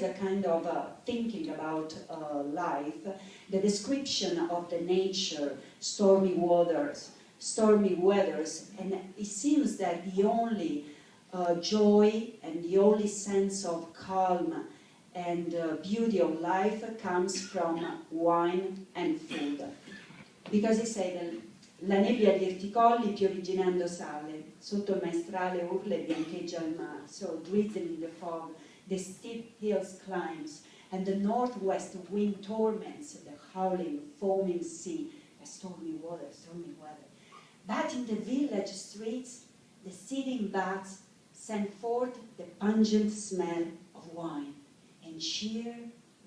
is a kind of thinking about life, the description of the nature, stormy weathers, and it seems that the only joy and the only sense of calm and beauty of life comes from wine and food. Because he said, la nebbia di Erticolli piovigginando sale, sotto il maestrale urla e biancheggia il mare, so drizzling the fog, the steep hills climbs, and the northwest wind torments the howling, foaming sea, a stormy weather. But in the village streets, the sitting bats send forth the pungent smell of wine and cheer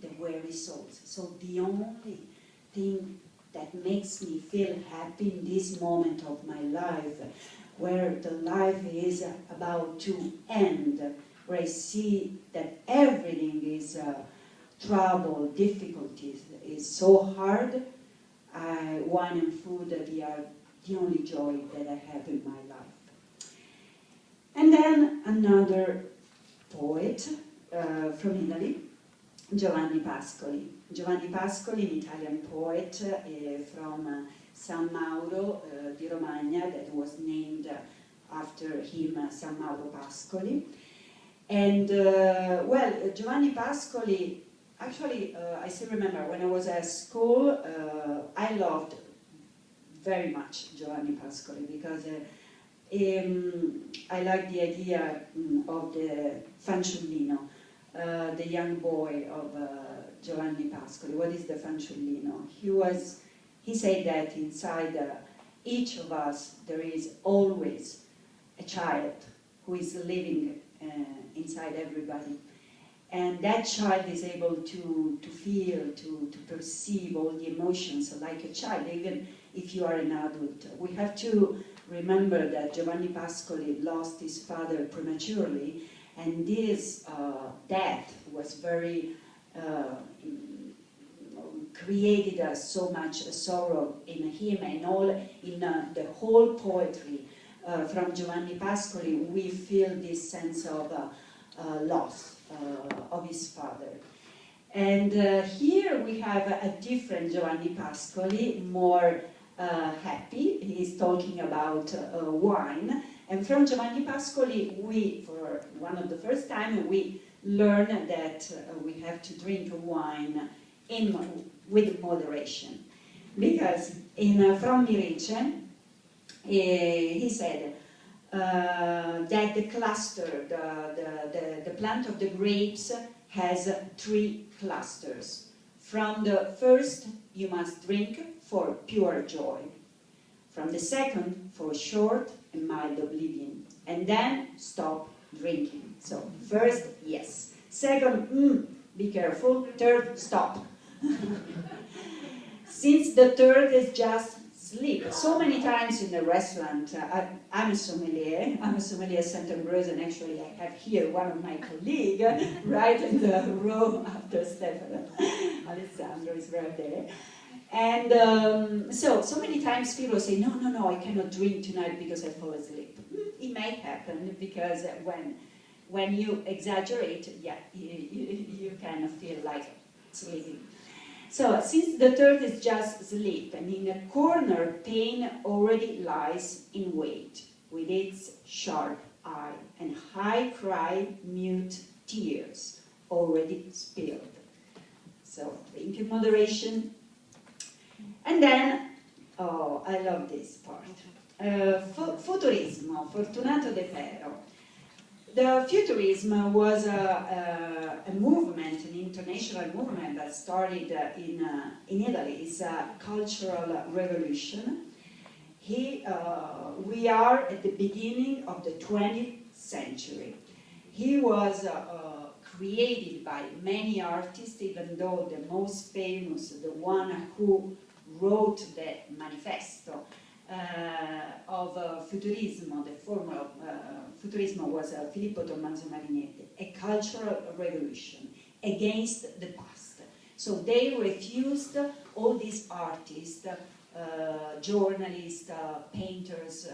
the weary souls. So the only thing that makes me feel happy in this moment of my life, where the life is about to end, where I see that everything is trouble, difficulties, is so hard, wine and food, they are the only joy that I have in my life. And then another poet from Italy, Giovanni Pascoli. Giovanni Pascoli, an Italian poet from San Mauro di Romagna, that was named after him, San Mauro Pascoli. And well, Giovanni Pascoli, actually, I still remember when I was at school, I loved very much Giovanni Pascoli because I like the idea of the fanciullino, the young boy of Giovanni Pascoli. What is the fanciullino? He said that inside each of us there is always a child who is living inside everybody. And that child is able to feel, to perceive all the emotions like a child, even if you are an adult. We have to remember that Giovanni Pascoli lost his father prematurely, and this death was very, created so much sorrow in him, and all in the whole poetry from Giovanni Pascoli, we feel this sense of loss of his father. And here we have a different Giovanni Pascoli, more happy. He's talking about wine. And from Giovanni Pascoli, for one of the first time, we learn that we have to drink wine with moderation. Because from Mirice, he said that the cluster, the plant of the grapes has 3 clusters. From the first, you must drink for pure joy. From the second, for short and mild oblivion. And then stop drinking. So first, yes. Second, be careful. Third, stop. Since the third is just sleep. So many times in the restaurant, I'm a sommelier at St. Ambrose, and actually I have here one of my colleagues, right in the row after Stefano. Alessandra is right there. And so many times people say, no, I cannot drink tonight because I fall asleep. It may happen because when you exaggerate, yeah, you kind of feel like sleeping. So, since the third is just sleep, and in a corner pain already lies in wait, with its sharp eye, and high cry, mute tears, already spilled. So, drink in moderation. And then, oh, I love this part. Futurismo, Fortunato De Ferro. The Futurism was a movement, an international movement that started in Italy. It's a cultural revolution. We are at the beginning of the 20th century. He was created by many artists, even though the most famous, the one who wrote the manifesto of Futurismo, the former of Futurismo was Filippo Tommaso Marinetti, a cultural revolution against the past. So they refused, all these artists, journalists, painters,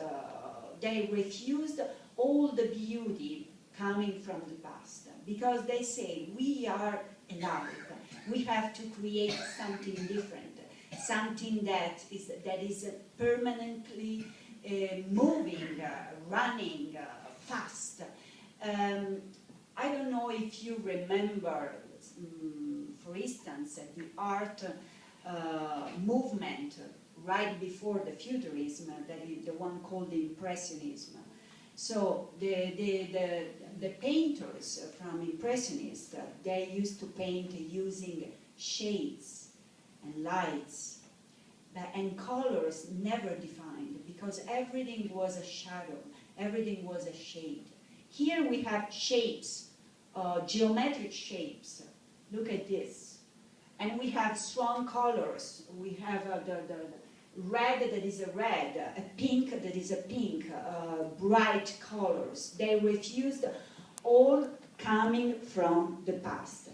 they refused all the beauty coming from the past. because they say we are alive. We have to create something different, something that is permanently moving, running, fast. I don't know if you remember, for instance, the art movement right before the Futurism, that is the one called the Impressionism. So the painters from Impressionists, they used to paint using shades and lights and colors never defined, because everything was a shadow, everything was a shade. Here we have shapes, geometric shapes. Look at this. And we have strong colors. We have the red that is a red, a pink that is a pink, bright colors. They refused, all coming from the past.